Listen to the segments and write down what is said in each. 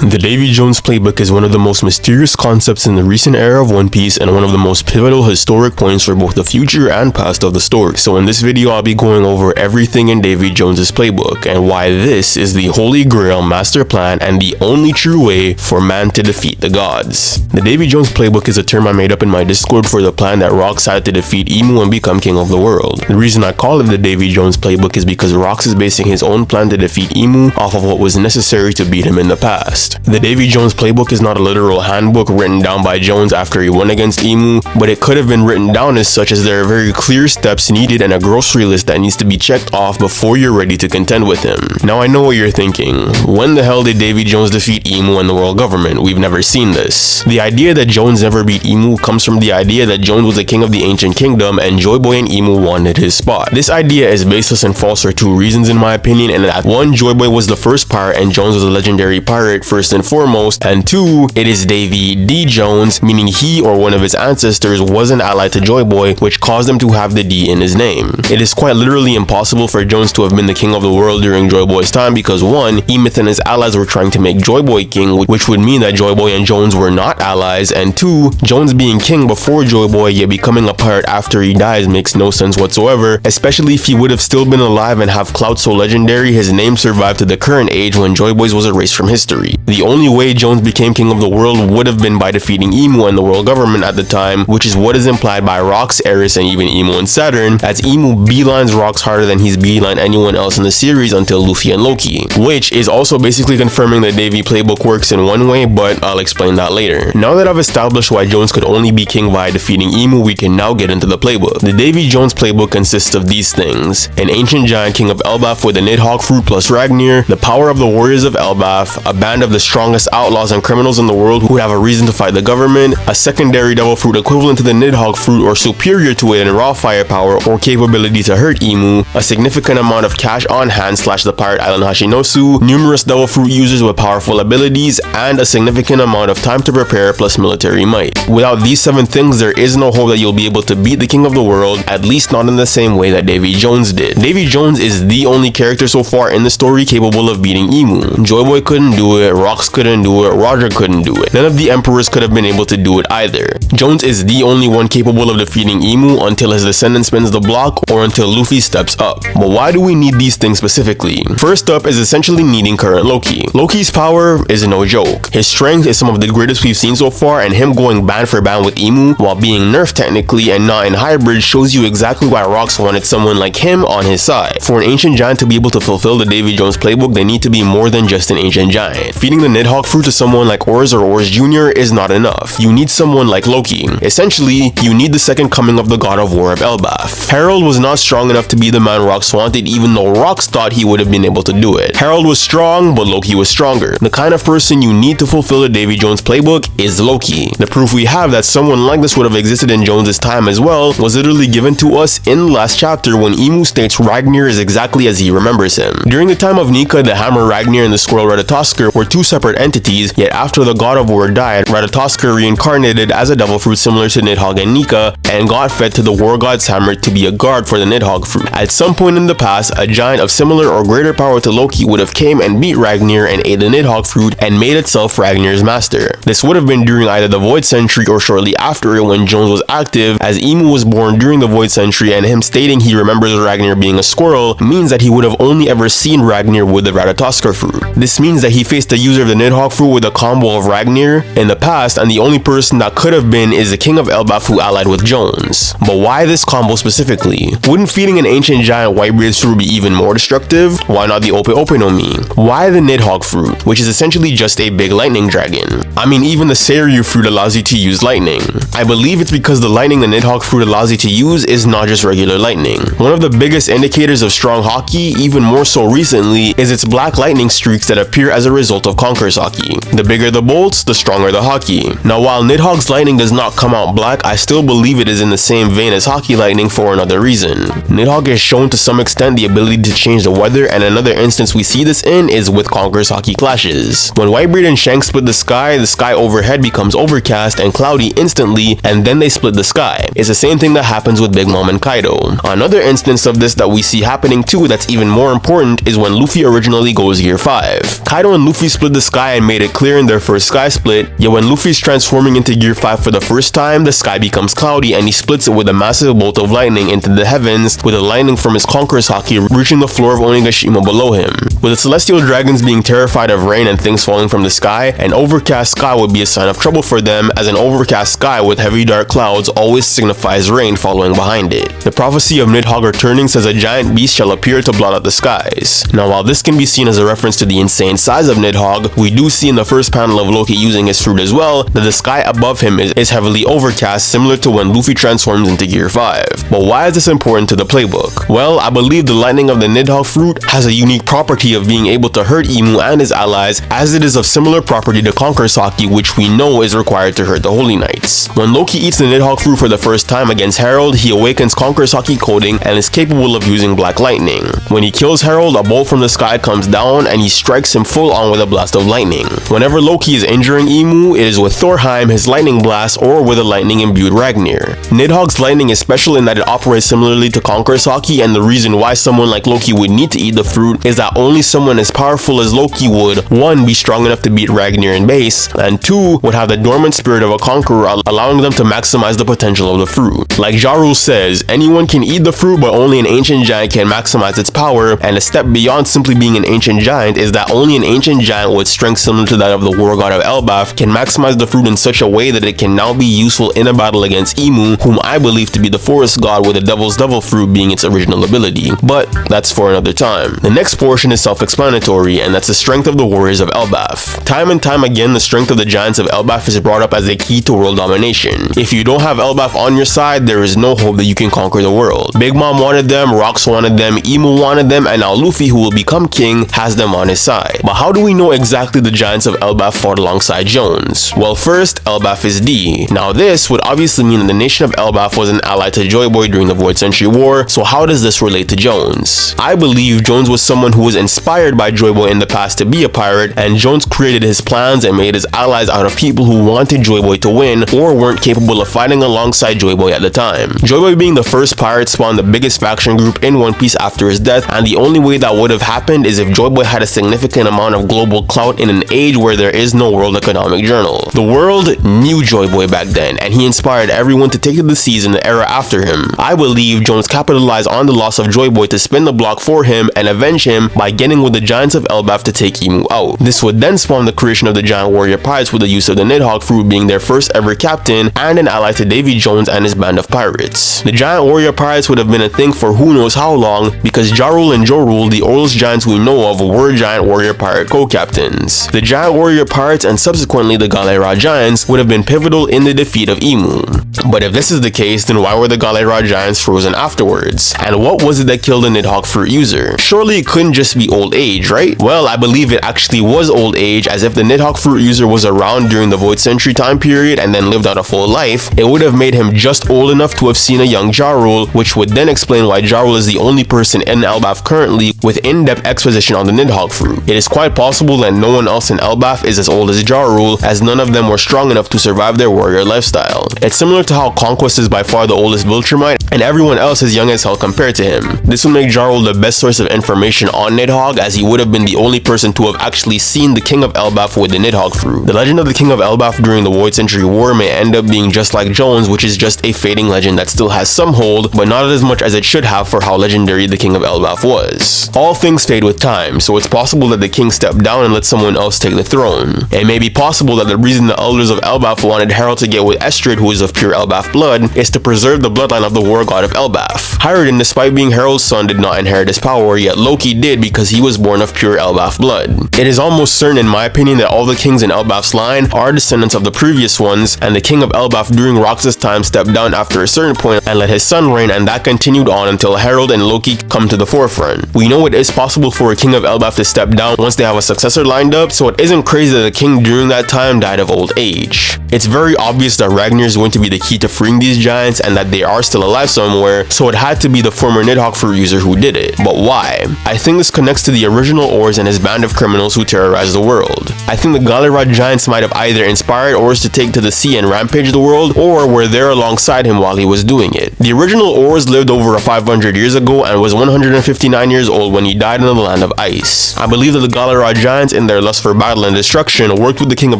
The Davy Jones playbook is one of the most mysterious concepts in the recent era of One Piece and one of the most pivotal historic points for both the future and past of the story. So in this video, I'll be going over everything in Davy Jones's playbook and why this is the holy grail master plan and the only true way for man to defeat the gods. The Davy Jones playbook is a term I made up in my Discord for the plan that Rox had to defeat Emu and become king of the world. The reason I call it the Davy Jones playbook is because Rox is basing his own plan to defeat Emu off of what was necessary to beat him in the past. The Davy Jones playbook is not a literal handbook written down by Jones after he won against Emu, but it could have been written down as such, as there are very clear steps needed and a grocery list that needs to be checked off before you're ready to contend with him. Now I know what you're thinking. When the hell did Davy Jones defeat Emu and the world government? We've never seen this. The idea that Jones never beat Emu comes from the idea that Jones was the king of the ancient kingdom and Joy Boy and Emu wanted his spot. This idea is baseless and false for two reasons in my opinion, and that one, Joy Boy was the first pirate and Jones was a legendary pirate first and foremost, and two, it is Davy D. Jones, meaning he or one of his ancestors was an ally to Joy Boy, which caused him to have the D in his name. It is quite literally impossible for Jones to have been the king of the world during Joy Boy's time because one, Emeth and his allies were trying to make Joy Boy king, which would mean that Joy Boy and Jones were not allies, and two, Jones being king before Joy Boy yet becoming a pirate after he dies makes no sense whatsoever, especially if he would have still been alive and have clout so legendary his name survived to the current age when Joy Boy's was erased from history. The only way Jones became king of the world would have been by defeating Emu and the world government at the time, which is what is implied by Rox, Eris, and even Emu and Saturn, as Emu beelines Rox harder than he's beeline anyone else in the series until Luffy and Loki, which is also basically confirming that Davy playbook works in one way, but I'll explain that later. Now that I've established why Jones could only be king via defeating Emu, we can now get into the playbook. The Davy Jones playbook consists of these things: an ancient giant king of Elbaf with a Niddhog Fruit plus Ragnir, the power of the warriors of Elbaf, a band of the strongest outlaws and criminals in the world who have a reason to fight the government, a secondary devil fruit equivalent to the Niddhog Fruit or superior to it in raw firepower or capability to hurt Emu, a significant amount of cash on hand / the pirate island Hashinosu, numerous devil fruit users with powerful abilities, and a significant amount of time to prepare plus military might. Without these 7 things, there is no hope that you'll be able to beat the king of the world, at least not in the same way that Davy Jones did. Davy Jones is the only character so far in the story capable of beating Emu. Joy Boy couldn't do it, Rox couldn't do it, Roger couldn't do it. None of the emperors could have been able to do it either. Jones is the only one capable of defeating Emu until his descendant spins the block or until Luffy steps up. But why do we need these things specifically? First up is essentially needing current Loki. Loki's power is no joke. His strength is some of the greatest we've seen so far, and him going band for band with Emu while being nerfed technically and not in hybrid shows you exactly why Rox wanted someone like him on his side. For an ancient giant to be able to fulfill the Davy Jones playbook, they need to be more than just an ancient giant. Feeding the Niddhog Fruit to someone like Oars or Oars Jr. is not enough. You need someone like Loki. Essentially, you need the second coming of the god of war of Elbaf. Harold was not strong enough to be the man Rox wanted, even though Rox thought he would have been able to do it. Harold was strong, but Loki was stronger. The kind of person you need to fulfill the Davy Jones playbook is Loki. The proof we have that someone like this would have existed in Jones's time as well was literally given to us in the last chapter when Emu states Ragnir is exactly as he remembers him. During the time of Nika, the hammer Ragnir and the squirrel Ratatoskr were two separate entities, yet after the god of war died, Ratatoskr reincarnated as a devil fruit similar to Niddhog and Nika and got fed to the war god's hammer to be a guard for the Niddhog Fruit. At some point in the past, a giant of similar or greater power to Loki would have came and beat Ragnir and ate the Niddhog Fruit and made itself Ragnir's master. This would have been during either the Void Century or shortly after it when Jones was active, as Emu was born during the Void Century, and him stating he remembers Ragnir being a squirrel means that he would have only ever seen Ragnir with the Ratatoskr fruit. This means that he faced the user of the Niddhog Fruit with a combo of Ragnir in the past, and the only person that could have been is the king of Elbaf who allied with Jones. But why this combo specifically? Wouldn't feeding an ancient giant Whitebeard's fruit be even more destructive? Why not the Ope Ope no Mi? Why the Niddhog Fruit, which is essentially just a big lightning dragon? I mean, even the Seiryu fruit allows you to use lightning. I believe it's because the lightning the Niddhog Fruit allows you to use is not just regular lightning. One of the biggest indicators of strong Haki, even more so recently, is its black lightning streaks that appear as a result of Conqueror's Haki. The bigger the bolts, the stronger the Haki. Now while Niddhog's lightning does not come out black, I still believe it is in the same vein as Haki lightning for another reason. Niddhog has shown to some extent the ability to change the weather, and another instance we see this in is with Conqueror's Haki clashes. When Whitebeard and Shanks split the sky overhead becomes overcast and cloudy instantly, and then they split the sky. It's the same thing that happens with Big Mom and Kaido. Another instance of this that we see happening too that's even more important is when Luffy originally goes Gear 5. Kaido and Luffy split the sky and made it clear in their first sky split, yet when Luffy's transforming into Gear 5 for the first time, the sky becomes cloudy and he splits it with a massive bolt of lightning into the heavens, with the lightning from his Conqueror's Haki reaching the floor of Onigashima below him. With the celestial dragons being terrified of rain and things falling from the sky, an overcast sky would be a sign of trouble for them, as an overcast sky with heavy dark clouds always signifies rain following behind it. The prophecy of Niddhog returning says a giant beast shall appear to blot out the skies. Now while this can be seen as a reference to the insane size of Niddhog, we do see in the first panel of Loki using his fruit as well that the sky above him is heavily overcast, similar to when Luffy transforms into Gear 5. But why is this important to the playbook? Well, I believe the lightning of the Niddhog fruit has a unique property of being able to hurt Imu and his allies, as it is of similar property to Conqueror's Haki, which we know is required to hurt the Holy Knights. When Loki eats the Niddhog fruit for the first time against Herald, he awakens Conqueror's Haki coding and is capable of using black lightning. When he kills Herald, a bolt from the sky comes down and he strikes him full on with a blast of lightning. Whenever Loki is injuring Imu, it is with Thorheim, his lightning blast, or with a lightning imbued Ragnir. Niddhog's lightning is special in that it operates similarly to Conqueror's Haki, and the reason why someone like Loki would need to eat the fruit is that only someone as powerful as Loki would 1. Be strong enough to beat Ragnir in base, and 2. would have the dormant spirit of a conqueror, allowing them to maximize the potential of the fruit. Like Ja Rule says, anyone can eat the fruit, but only an ancient giant can maximize its power, and a step beyond simply being an ancient giant is that only an ancient giant with strength similar to that of the war god of Elbaf can maximize the fruit in such a way that it can now be useful in a battle against Imu, whom I believe to be the forest god, with the devil's devil fruit being its original ability. But that's for another time. The next portion is self-explanatory, and that's the strength of the warriors of Elbaf. Time and time again, the strength of the giants of Elbaf is brought up as a key to world domination. If you don't have Elbaf on your side, there is no hope that you can conquer the world. Big Mom wanted them, Rocks wanted them, Imu wanted them, and now Luffy, who will become king, has them on his side. But how do we know exactly the giants of Elbaf fought alongside Jones? Well, first, Elbaf is D. Now this would obviously mean that the nation of Elbaf was an ally to Joy Boy during the Void Century War, so how does this relate to Jones? I believe Jones was someone who was inspired by Joy Boy in the past to be a pirate, and Jones created his plans and made his allies out of people who wanted Joy Boy to win or weren't capable of fighting alongside Joy Boy at the time. Joy Boy being the first pirate spawned the biggest faction group in One Piece after his death, and the only way that would have happened is if Joy Boy had a significant amount of global clout in an age where there is no World Economic Journal. The world knew Joy Boy back then, and he inspired everyone to take to the seas in the era after him. I believe Jones capitalized on the loss of Joy Boy to spin the block for him and avenge him by getting with the giants of Elbaf to take Imu out. This would then spawn the creation of the giant warrior pirates, with the use of the Niddhog fruit being their first ever captain and an ally to Davy Jones and his band of pirates. The giant warrior pirates would have been a thing for who knows how long, because Ja Rule and Jo Rule, the oldest giants we know of, were giant warrior pirate co-captains. The giant warrior pirates and subsequently the Galera giants would have been pivotal in the defeat of Imu. But if this is the case, then why were the Galera giants frozen afterwards? And what was it that killed the Niddhog fruit user? Surely it couldn't just be old age, right? Well, I believe it actually was old age, as if the Niddhog fruit user was around during the Void Century time period and then lived out a full life, it would have made him just old enough to have seen a young Ja Rule, which would then explain why Ja Rule is the only person in Elbaf currently with in-depth exposition on the Niddhog fruit. It is quite possible that no one else in Elbaf is as old as Ja Rule, as none of them were strong enough to survive their warrior lifestyle. It's similar to how Conquest is by far the oldest Viltrumite, and everyone else is young as hell compared to him. This would make Ja Rule the best source of information on Niddhog, as he would have been the only person to have actually seen the King of Elbaf with the Niddhog fruit. The legend of the King of Elbaf during the Void Century War may end up being just like Jones, which is just a fading legend that still has some hold, but not as much as it should have for how legendary the King of Elbaf was. All things fade with time, so it's possible that the king stepped down and let someone else take the throne. It may be possible that the reason the elders of Elbaf wanted Herald to get with Estrid, who is of pure Elbaf blood, is to preserve the bloodline of the war god of Elbaf. Hirunden, despite being Herald's son, did not inherit his power, yet Loki did because he was born of pure Elbaf blood. It is almost certain in my opinion that all the kings in Elbaf's line are descendants of the previous ones, and the king of Elbaf during Rox's time stepped down after a certain point and let his son reign, and that continued on until Herald and Loki come to the forefront. We know it is possible for a king of Elbaf to step down once they have a successor lined up, so it isn't crazy that the king during that time died of old age. It's very obvious that Ragnir is going to be the key to freeing these giants and that they are still alive somewhere, so it had to be the former Niddhog fruit user who did it. But why? I think this connects to the original Oars and his band of criminals who terrorized the world. I think the Galera giants might have either inspired Oars to take to the sea and rampage the world, or were there alongside him while he was doing it. The original Oars lived over 500 years ago and was 159 years old when he died in the land of ice. I believe that the Galera giants in in their lust for battle and destruction, worked with the king of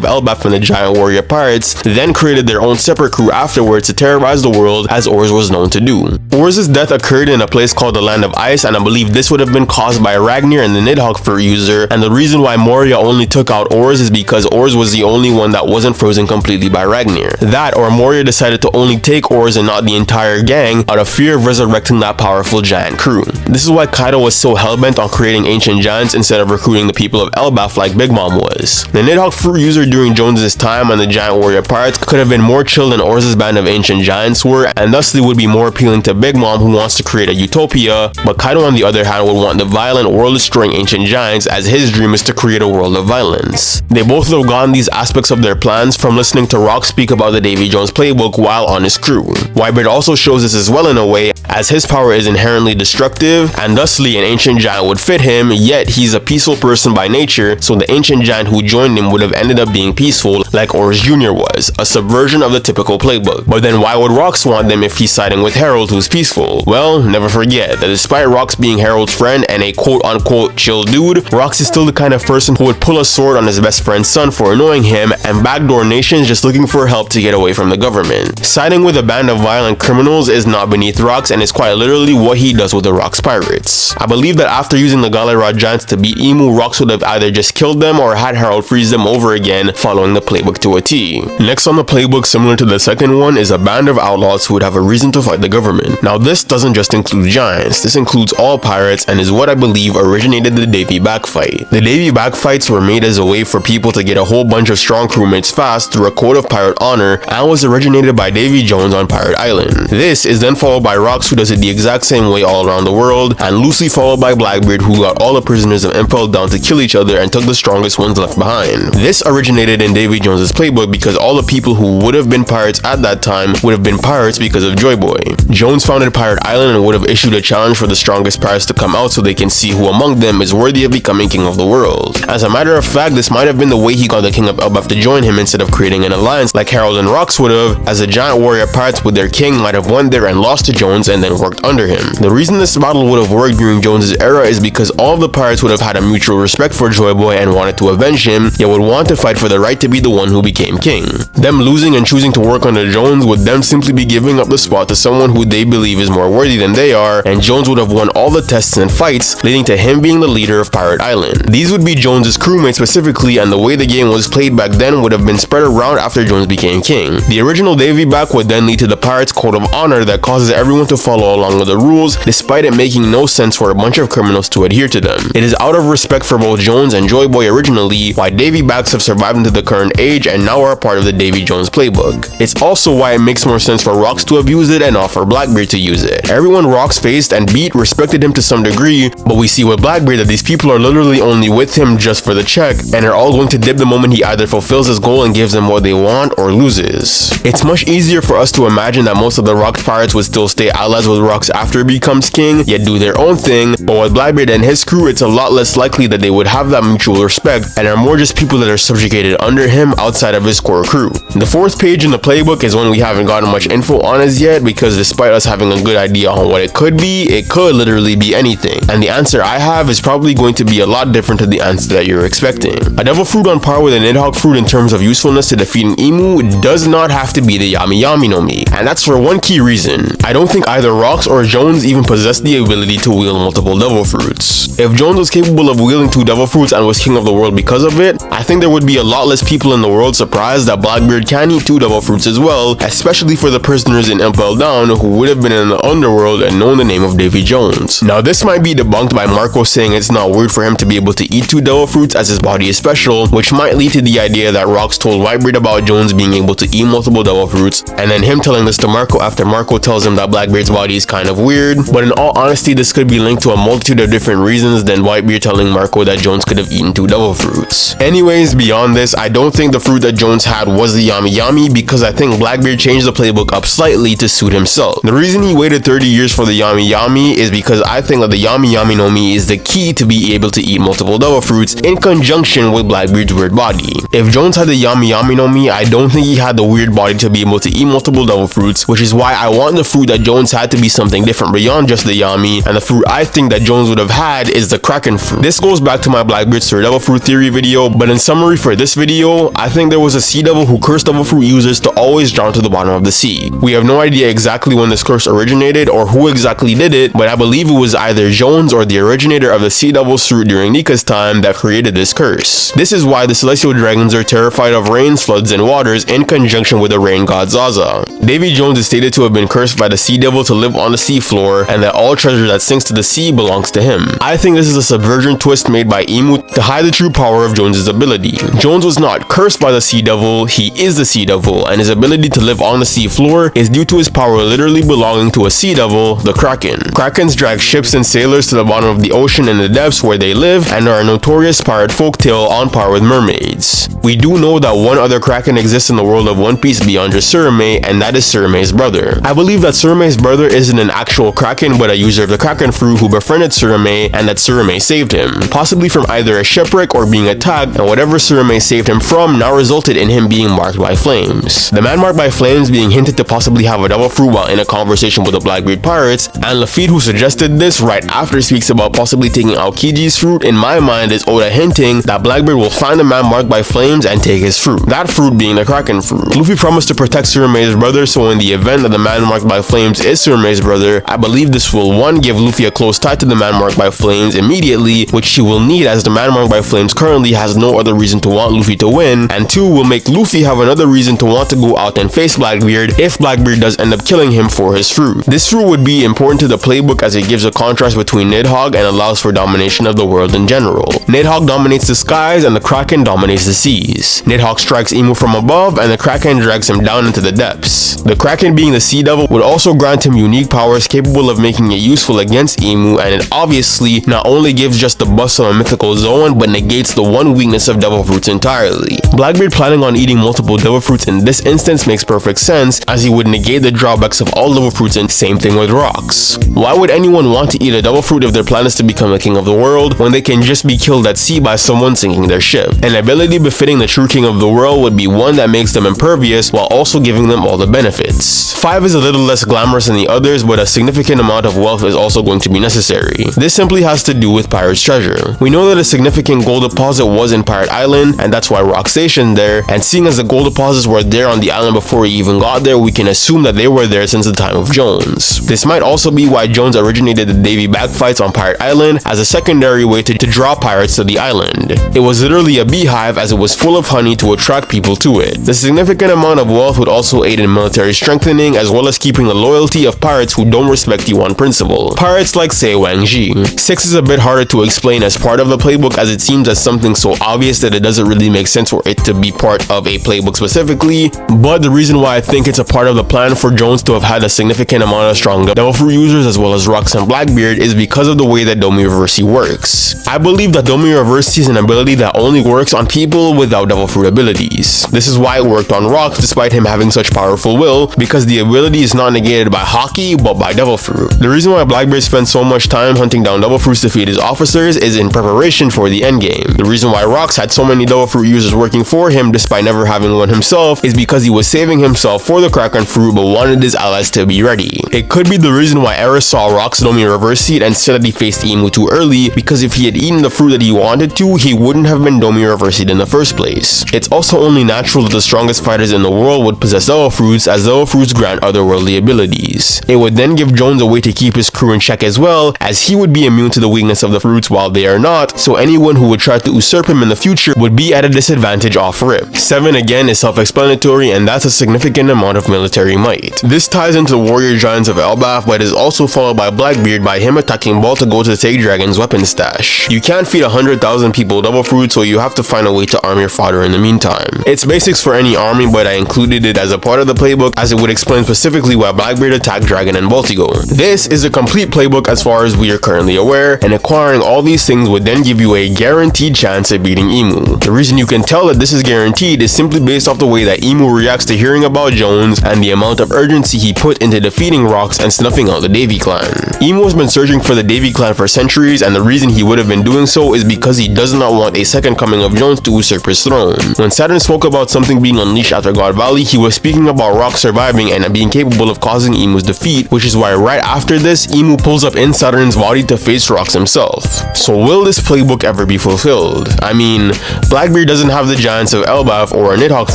Elbaf and the giant warrior pirates, then created their own separate crew afterwards to terrorize the world as Oars was known to do. Oars' death occurred in a place called the Land of Ice, and I believe this would have been caused by Ragnar and the Niddhog Fruit user, and the reason why Moria only took out Oars is because Oars was the only one that wasn't frozen completely by Ragnar. That, or Moria decided to only take Oars and not the entire gang out of fear of resurrecting that powerful giant crew. This is why Kaido was so hellbent on creating ancient giants instead of recruiting the people of Elbaf like Big Mom was. The Niddhog Fruit user during Jones' time and the giant warrior pirates could have been more chill than Oars' band of ancient giants were, and thusly would be more appealing to Big Mom, who wants to create a utopia, but Kaido on the other hand would want the violent, world-destroying ancient giants, as his dream is to create a world of violence. They both would have gotten these aspects of their plans from listening to Rock speak about the Davy Jones playbook while on his crew. Whitebeard also shows this as well in a way, as his power is inherently destructive, and thusly an ancient giant would fit him, yet he's a peaceful person by nature, so the ancient giant who joined him would have ended up being peaceful like Oars Jr. was, a subversion of the typical playbook. But then why would Rox want them if he's siding with Harold, who's peaceful? Well, never forget that despite Rox being Harold's friend and a quote-unquote chill dude, Rox is still the kind of person who would pull a sword on his best friend's son for annoying him and backdoor nations just looking for help to get away from the government. Siding with a band of violent criminals is not beneath Rox, and is quite literally what he does with the Rox pirates. I believe that after using the Galley Rod Giants to beat Emu, Rox would have either just killed them or had Harold freeze them over again, following the playbook to a T. Next on the playbook, similar to the second one, is a band of outlaws who would have a reason to fight the government. Now this doesn't just include giants, this includes all pirates and is what I believe originated the Davy back fight. The Davy back fights were made as a way for people to get a whole bunch of strong crewmates fast through a code of pirate honor, and was originated by Davy Jones on Pirate Island. This is then followed by Rox, who does it the exact same way all around the world, and loosely followed by Blackbeard, who got all the prisoners of Impel down to kill each other and took the strongest ones left behind. This originated in Davy Jones' playbook because all the people who would have been pirates at that time would have been pirates because of Joy Boy. Jones founded Pirate Island and would have issued a challenge for the strongest pirates to come out so they can see who among them is worthy of becoming king of the world. As a matter of fact, this might have been the way he got the king of Elbaf to join him instead of creating an alliance like Harold and Rox would have, as the giant warrior pirates with their king might have won there and lost to Jones and then worked under him. The reason this battle would have worked during Jones' era is because all of the pirates would have had a mutual respect for Joy Boy and wanted to avenge him, yet would want to fight for the right to be the one who became king. Them losing and choosing to work under Jones would them simply be giving up the spot to someone who they believe is more worthy than they are, and Jones would have won all the tests and fights, leading to him being the leader of Pirate Island. These would be Jones' crewmates specifically, and the way the game was played back then would have been spread around after Jones became king. The original Davy back would then lead to the pirates' code of honor that causes everyone to follow along with the rules, despite it making no sense for a bunch of criminals to adhere to them. It is out of respect for both Jones and Joy Boy originally why Davy backs have survived into the current age and now are a part of the Davy Jones playbook. It's also why it makes more sense for Rox to have used it and not for Blackbeard to use it. Everyone Rox faced and beat respected him to some degree, but we see with Blackbeard that these people are literally only with him just for the check and are all going to dip the moment he either fulfills his goal and gives them what they want or loses. It's much easier for us to imagine that most of the Rox pirates would still stay allies with Rox after he becomes king, yet do their own thing, but with Blackbeard and his crew it's a lot less likely that they would have that mutual respect and are more just people that are subjugated under him outside of his core crew. The fourth page in the playbook is one we haven't gotten much info on as yet, because despite us having a good idea on what it could literally be anything, and the answer I have is probably going to be a lot different to the answer that you're expecting. A devil fruit on par with a Niddhog fruit in terms of usefulness to defeating Emu does not have to be the Yami Yami no Mi, and that's for one key reason. I don't think either Rox or Jones even possess the ability to wield multiple devil fruits. If Jones was capable of wielding 2 devil fruits and was king of the world because of it, I think there would be a lot less people in the world surprised that Blackbeard can eat 2 devil fruits as well, especially for the prisoners in Impel Down who would have been in the underworld and known the name of Davy Jones. Now this might be debunked by Marco saying it's not weird for him to be able to eat 2 devil fruits as his body is special, which might lead to the idea that Rox told Whitebeard about Jones being able to eat multiple devil fruits, and then him telling this to Marco after Marco tells him that Blackbeard's body is kind of weird. But in all honesty, this could be linked to a multitude of different reasons than Whitebeard telling Marco that Jones could have eaten 2 devil fruits. Anyways, beyond this, I don't think the fruit that Jones had was the Yami Yami, because I think Blackbeard changed the playbook up slightly to suit himself. The reason he waited 30 years for the Yami Yami is because I think that the Yami Yami no Mi is the key to be able to eat multiple devil fruits in conjunction with Blackbeard's weird body. If Jones had the Yami Yami no Mi, I don't think he had the weird body to be able to eat multiple devil fruits, which is why I want the fruit that Jones had to be something different beyond just the Yami, and the fruit I think that Jones would have had is the Kraken fruit. This goes back to my Blackbeard Mr. Devil Fruit Theory video, but in summary for this video, I think there was a sea devil who cursed Devil Fruit users to always drown to the bottom of the sea. We have no idea exactly when this curse originated or who exactly did it, but I believe it was either Jones or the originator of the Sea Devil's fruit during Nika's time that created this curse. This is why the celestial dragons are terrified of rains, floods, and waters in conjunction with the rain god Zaza. Davy Jones is stated to have been cursed by the sea devil to live on the sea floor, and that all treasure that sinks to the sea belongs to him. I think this is a subversion twist made by Emu to hide the true power of Jones's ability. Jones was not cursed by the sea devil, he is the sea devil, and his ability to live on the sea floor is due to his power literally belonging to a sea devil, the Kraken. Krakens drag ships and sailors to the bottom of the ocean in the depths where they live and are a notorious pirate folktale on par with mermaids. We do know that one other Kraken exists in the world of One Piece beyond just Surame, and that is Surame's brother. I believe that Surame's brother isn't an actual Kraken but a user of the Kraken fruit who befriended Surame and that Surame saved him, possibly from either a shipwreck or being attacked, and whatever Surame saved him from now resulted in him being marked by flames. The man marked by flames being hinted to possibly have a devil fruit while in a conversation with the Blackbeard pirates, and Luffy, who suggested this right after speaks about possibly taking Aokiji's fruit, in my mind is Oda hinting that Blackbeard will find a man marked by flames and take his fruit, that fruit being the Kraken fruit. Luffy promised to protect Surame's brother, so in the event that the man marked by flames is Surame's brother, I believe this will 1. Give Luffy a close tie to the man marked by flames immediately, which he will need as the man marked by flames currently has no other reason to want Luffy to win, and 2. Will make Luffy have another reason to want to go out and face Blackbeard if Blackbeard does end up killing him for his fruit. This fruit would be important to the playbook as it gives a contrast between Niddhog and allows for domination of the world in general. Niddhog dominates the skies and the Kraken dominates the seas. Niddhog strikes Emu from above and the Kraken drags him down into the depths. The Kraken, being the sea devil, would also grant him unique powers capable of making it useful against Emu, and it obviously not only gives just the bust of a mythical zone but negates the one weakness of devil fruits entirely. Blackbeard planning on eating multiple devil fruits in this instance makes perfect sense, as he would negate the drawbacks of all devil fruits, and same thing with rocks. Why would anyone want to eat a devil fruit if their plan is to become the king of the world when they can just be killed at sea by someone sinking their ship? An ability befitting the true king of the world would be one that makes them impervious while also giving them all the benefits. 5 is a little less glamorous than the others, but a significant amount of wealth is also going to be necessary. This simply has to do with Pirate's treasure. We know that a significant gold deposit was in Pirate Island, and that's why Rock's stationed there, and seeing as the gold deposits were there on the island before he even got there, we can assume that they were there since the time of Jones. This might also be why Jones originated the Davy back fights on Pirate Island as a secondary way to draw pirates to the island. It was literally a beehive as it was full of honey to attract people to it. The significant amount of wealth would also aid in military strengthening as well as keeping the loyalty of pirates who don't respect you on principle. Pirates like say Wang Ji. 6 is a bit harder to explain as part of the playbook, as it seems as something so obvious that it doesn't really make sense for it to be part of a playbook specifically, but the reason why I think it's a part of the plan for Jones to have had a significant amount of strong devil fruit users as well as Rocks and Blackbeard is because of the way that Domi Reversi works. I believe that Domi Reversi is an ability that only works on people without devil fruit abilities. This is why it worked on Rocks despite him having such powerful will, because the ability is not negated by Haki but by devil fruit. The reason why Blackbeard spends so much time hunting down devil fruits to feed his officers is in preparation for the endgame. The reason why Rocks had so many devil fruit users working for him despite never having one himself is because he was saving himself for the Kraken fruit but wanted his allies to be ready. It could be the reason why Eris saw Rocks Domi reverse it and said that he faced Emu too early, because if he had eaten the fruit that he wanted to, he wouldn't have been Domi reverse in the first place. It's also only natural that the strongest fighters in the world would possess devil fruits, as devil fruits grant otherworldly abilities. It would then give Jones a way to keep his crew in check as well, as he would be immune to the weakness of the fruits while they are not, so anyone who would try to usurp him in the future would be at a disadvantage off rip. 7 again is self-explanatory, and that's a significant amount of military might. This ties into the warrior giants of Elbaf, but is also followed by Blackbeard by him attacking Ball to go to take Dragon's weapon stash. You can't feed 100,000 people devil fruit, so you have to find a way to arm your fodder in the meantime. It's basics for any army, but I included it as a part of the playbook as it would explain specifically why Blackbeard attacked Dragon and Baltigo. This is a complete playbook as far as we are currently aware, and acquiring all these things would then give you a guaranteed chance at beating Emu. The reason you can tell that this is guaranteed is simply based off the way that Emu reacts to hearing about Jones and the amount of urgency he put into defeating Rocks and snuffing out the Davy clan. Emu has been searching for the Davy clan for centuries, and the reason he would have been doing so is because he does not want a second coming of Jones to usurp his throne. When Saturn spoke about something being unleashed after God Valley, he was speaking about Rocks surviving and being capable of causing Emu's defeat, which is why right after this, Emu pulls up in Saturn's body to face Rocks himself. So will this playbook ever ever be fulfilled. I mean, Blackbeard doesn't have the giants of Elbaf or a Niddhog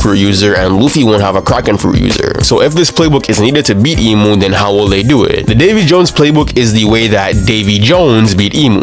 Fruit user, and Luffy won't have a Kraken Fruit user. So if this playbook is needed to beat Emu, then how will they do it? The Davy Jones playbook is the way that Davy Jones beat Emu,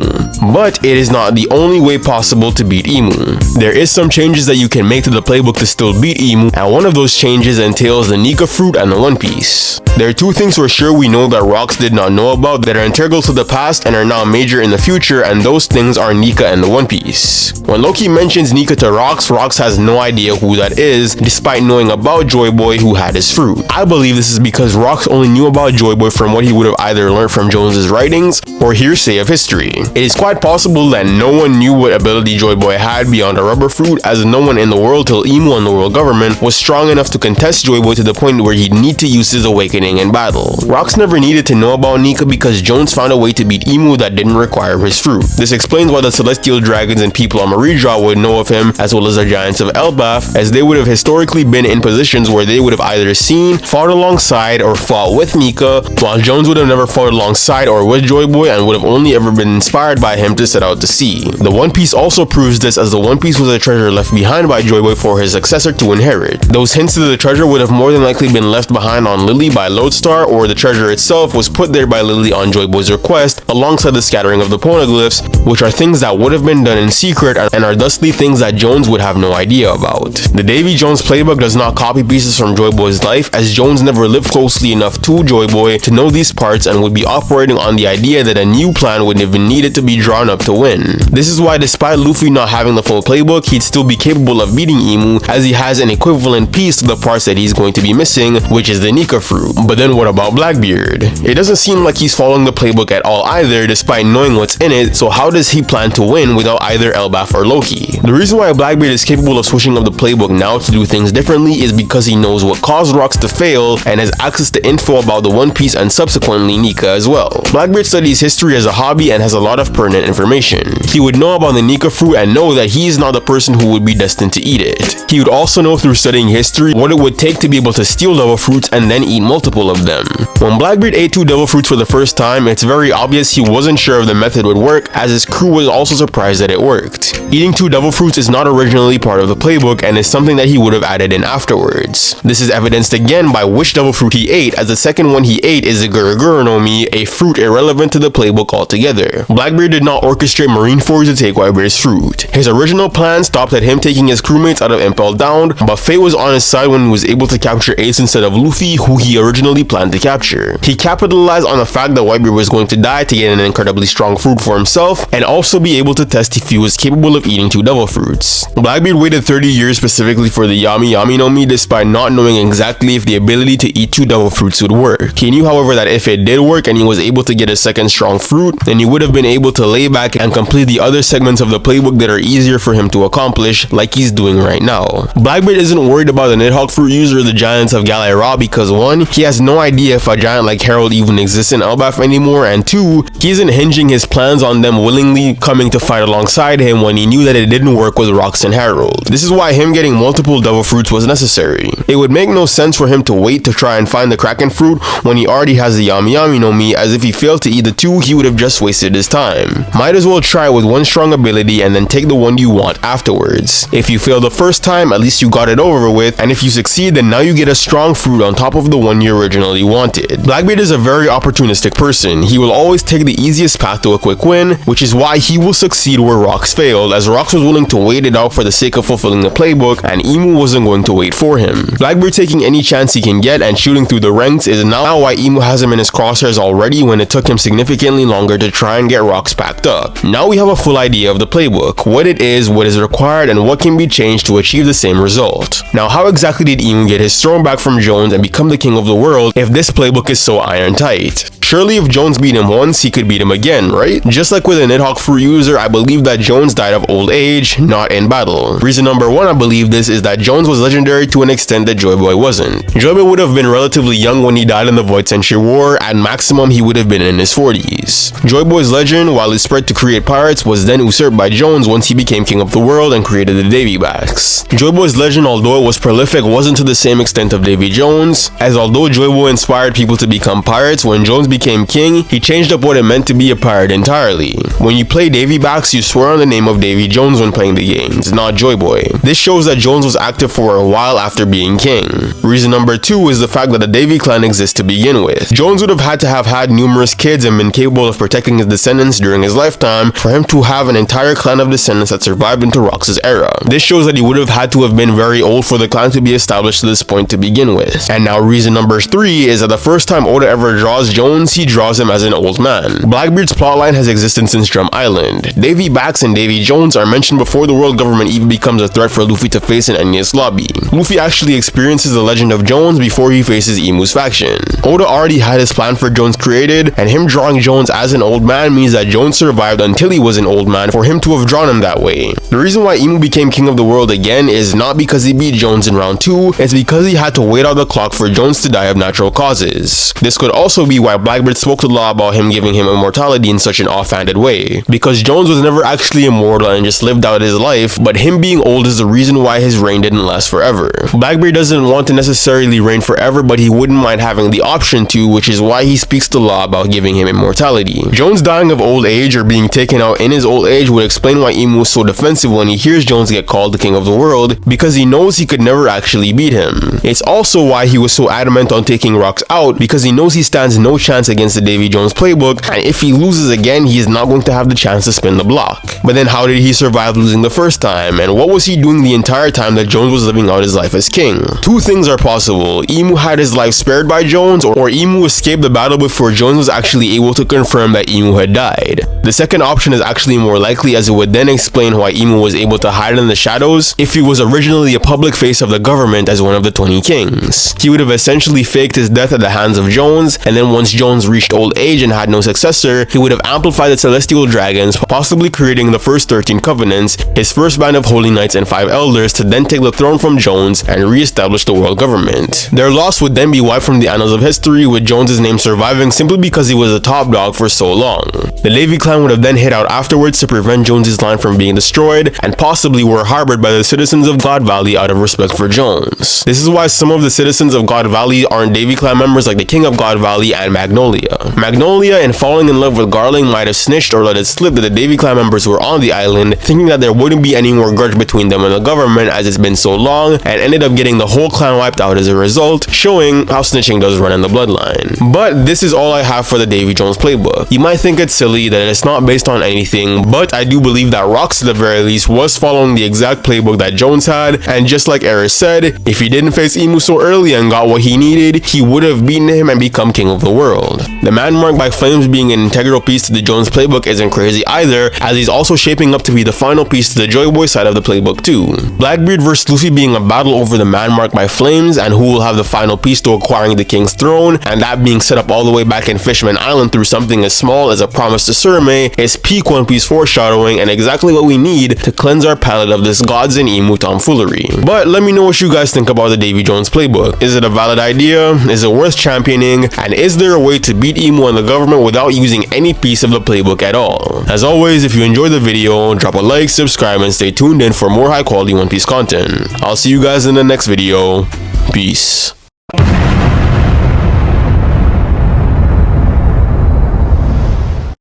but it is not the only way possible to beat Emu. There is some changes that you can make to the playbook to still beat Emu, and one of those changes entails the Nika Fruit and the One Piece. There are two things for sure we know that Rocks did not know about that are integral to the past and are now major in the future, and those things are Nika and the One Piece. When Loki mentions Nika to Rocks, Rocks has no idea who that is, despite knowing about Joy Boy who had his fruit. I believe this is because Rocks only knew about Joy Boy from what he would have either learned from Jones's writings or hearsay of history. It is quite possible that no one knew what ability Joy Boy had beyond a rubber fruit, as no one in the world till Emu and the world government was strong enough to contest Joy Boy to the point where he'd need to use his awakening in battle. Rocks never needed to know about Nika because Jones found a way to beat Emu that didn't require his fruit. This explains why the Celestial Dragons and people on Maridra would know of him, as well as the Giants of Elbaf, as they would have historically been in positions where they would have either seen, fought alongside, or fought with Nika, while Jones would have never fought alongside or with Joy Boy and would have only ever been inspired by him to set out to sea. The One Piece also proves this, as the One Piece was a treasure left behind by Joy Boy for his successor to inherit. Those hints to the treasure would have more than likely been left behind on Lily by Lodestar, or the treasure itself was put there by Lily on Joy Boy's request, alongside the scattering of the poneglyphs, which are things that would have been done in secret and are thusly things that Jones would have no idea about. The Davy Jones playbook does not copy pieces from Joy Boy's life, as Jones never lived closely enough to Joy Boy to know these parts and would be operating on the idea that a new plan would even needed to be drawn up to win. This is why despite Luffy not having the full playbook, he'd still be capable of beating Emu, as he has an equivalent piece to the parts that he's going to be missing, which is the Nika Fruit. But then what about Blackbeard? It doesn't seem like he's following the playbook at all either, despite knowing what's in it, so how does he plan to win without either Elbaf or Loki? The reason why Blackbeard is capable of switching up the playbook now to do things differently is because he knows what caused Rocks to fail and has access to info about the One Piece and subsequently Nika as well. Blackbeard studies history as a hobby and has a lot of pertinent information. He would know about the Nika Fruit and know that he is not the person who would be destined to eat it. He would also know through studying history what it would take to be able to steal devil fruits and then eat multiple of them. When Blackbeard ate 2 devil fruits for the first time, it's very obvious he wasn't sure if the method would work, as his crew was also surprised that it worked. Eating 2 devil fruits is not originally part of the playbook and is something that he would have added in afterwards. This is evidenced again by which devil fruit he ate, as the second one he ate is the Guruguru no Mi, a fruit irrelevant to the playbook altogether. Blackbeard did not orchestrate Marineford to take Whitebeard's fruit. His original plan stopped at him taking his crewmates out of Impel Down, but fate was on his side when he was able to capture Ace instead of Luffy, who he originally planned to capture. He capitalized on the fact that Whitebeard was going to die to get an incredibly strong fruit for himself, and also be able to test if he was capable of eating 2 devil fruits. Blackbeard waited 30 years specifically for the Yami Yami no Mi, despite not knowing exactly if the ability to eat 2 devil fruits would work. He knew, however, that if it did work and he was able to get a second strong fruit, then he would have been able to lay back and complete the other segments of the playbook that are easier for him to accomplish, like he's doing right now. Blackbeard isn't worried about the Niddhog Fruit user or the Giants of Galera because 1, he has no idea if a giant like Harold even exists in Elbaf anymore, and 2, he isn't hinging his plans on them willingly coming to fight alongside him when he knew that it didn't work with Rocks and Harold. This is why him getting multiple devil fruits was necessary. It would make no sense for him to wait to try and find the Kraken Fruit when he already has the Yami Yami no Mi, as if he failed to eat the 2, he would have just wasted his time. Might as well try with 1 strong ability and then take the one you want afterwards. If you fail the first time, at least you got it over with, and if you succeed, then now you get a strong fruit on top of the one you originally wanted. Blackbeard is a very opportunistic person. He will always take the easiest path to a quick win, which is why he will succeed where Rocks failed, as Rocks was willing to wait it out for the sake of fulfilling the playbook, and Emu wasn't going to wait for him. Blackbeard taking any chance he can get and shooting through the ranks is now why Emu has him in his crosshairs already, when it took him significantly longer to try and get Rocks packed up. Now we have a full idea of the playbook, what it is, what is required, and what can be changed to achieve the same result. Now, how exactly did Emu get his throne back from Jones and become the king of the world if this playbook is so iron tight? Surely if Jones beat him once, he could beat him again, right? Just like with a Niddhog Fruit user, I believe that Jones died of old age, not in battle. Reason number 1 I believe this is that Jones was legendary to an extent that Joy Boy wasn't. Joy Boy would have been relatively young when he died in the Void Century War, at maximum he would have been in his 40s. Joy Boy's legend, while it spread to create pirates, was then usurped by Jones once he became king of the world and created the Davy Backs. Joy Boy's legend, although it was prolific, wasn't to the same extent of Davy Jones, as although Joy Boy inspired people to become pirates, when Jones became king, he changed up what it meant to be a pirate entirely. When you play Davy backs, you swear on the name of Davy Jones when playing the games, not Joy Boy. This shows that Jones was active for a while after being king. Reason number 2 is the fact that the Davy clan exists to begin with. Jones would have had numerous kids and been capable of protecting his descendants during his lifetime for him to have an entire clan of descendants that survived into Rox's era. This shows that he would have had to have been very old for the clan to be established to this point to begin with. And now reason number 3 is that the first time Oda ever draws Jones, he draws him as an old man. Blackbeard's plotline has existed since Drum Island. Davy Backs and Davy Jones are mentioned before the world government even becomes a threat for Luffy to face in Enya's lobby. Luffy actually experiences the legend of Jones before he faces Imu's faction. Oda already had his plan for Jones created, and him drawing Jones as an old man means that Jones survived until he was an old man for him to have drawn him that way. The reason why Imu became king of the world again is not because he beat Jones in round 2, it's because he had to wait out the clock for Jones to die of natural causes. This could also be why Blackbeard spoke to Law about him giving him immortality in such an offhanded way, because Jones was never actually immortal and just lived out his life, but him being old is the reason why his reign didn't last forever. Blackbeard doesn't want to necessarily reign forever, but he wouldn't mind having the option to, which is why he speaks to Law about giving him immortality. Jones dying of old age or being taken out in his old age would explain why Imu was so defensive when he hears Jones get called the king of the world, because he knows he could never actually beat him. It's also why he was so adamant on taking Rox out, because he knows he stands no chance against the Davy Jones playbook, and if he loses again, he is not going to have the chance to spin the block. But then how did he survive losing the first time, and what was he doing the entire time that Jones was living out his life as king? Two things are possible. Imu had his life spared by Jones, or Imu escaped the battle before Jones was actually able to confirm that Imu had died. The second option is actually more likely, as it would then explain why Imu was able to hide in the shadows if he was originally a public face of the government as one of the 20 kings. He would have essentially faked his death at the hands of Jones, and then once Jones reached old age and had no successor, he would have amplified the celestial dragons, possibly creating the first 13 covenants, his first band of holy knights and 5 elders, to then take the throne from Jones and re-establish the world government. Their loss would then be wiped from the annals of history, with Jones' name surviving simply because he was the top dog for so long. The Davy clan would have then hit out afterwards to prevent Jones' line from being destroyed, and possibly were harbored by the citizens of God Valley out of respect for Jones. This is why some of the citizens of God Valley aren't Davy clan members, like the King of God Valley and Magnolia. Magnolia, in falling in love with Garling, might have snitched or let it slip that the Davy clan members were on the island, thinking that there wouldn't be any more grudge between them and the government as it's been so long, and ended up getting the whole clan wiped out as a result, showing how snitching does run in the bloodline. But this is all I have for the Davy Jones playbook. You might think it's silly that it's not based on anything, but I do believe that Rox, at the very least, was following the exact playbook that Jones had, and just like Eris said, if he didn't face Imu so early and got what he needed, he would have beaten him and become king of the world. The man marked by flames being an integral piece to the Jones playbook isn't crazy either, as he's also shaping up to be the final piece to the Joy Boy side of the playbook too. Blackbeard vs Luffy being a battle over the man marked by flames and who will have the final piece to acquiring the king's throne, and that being set up all the way back in Fishman Island through something as small as a promise to Surmei, is peak One Piece foreshadowing and exactly what we need to cleanse our palate of this gods and Imu tomfoolery. But let me know what you guys think about the Davy Jones playbook. Is it a valid idea? Is it worth championing? And is there a way to beat Imu and the government without using any piece of the playbook at all? As always, if you enjoyed the video, drop a like, subscribe, and stay tuned in for more high quality One Piece content. I'll see you guys in the next video. Peace.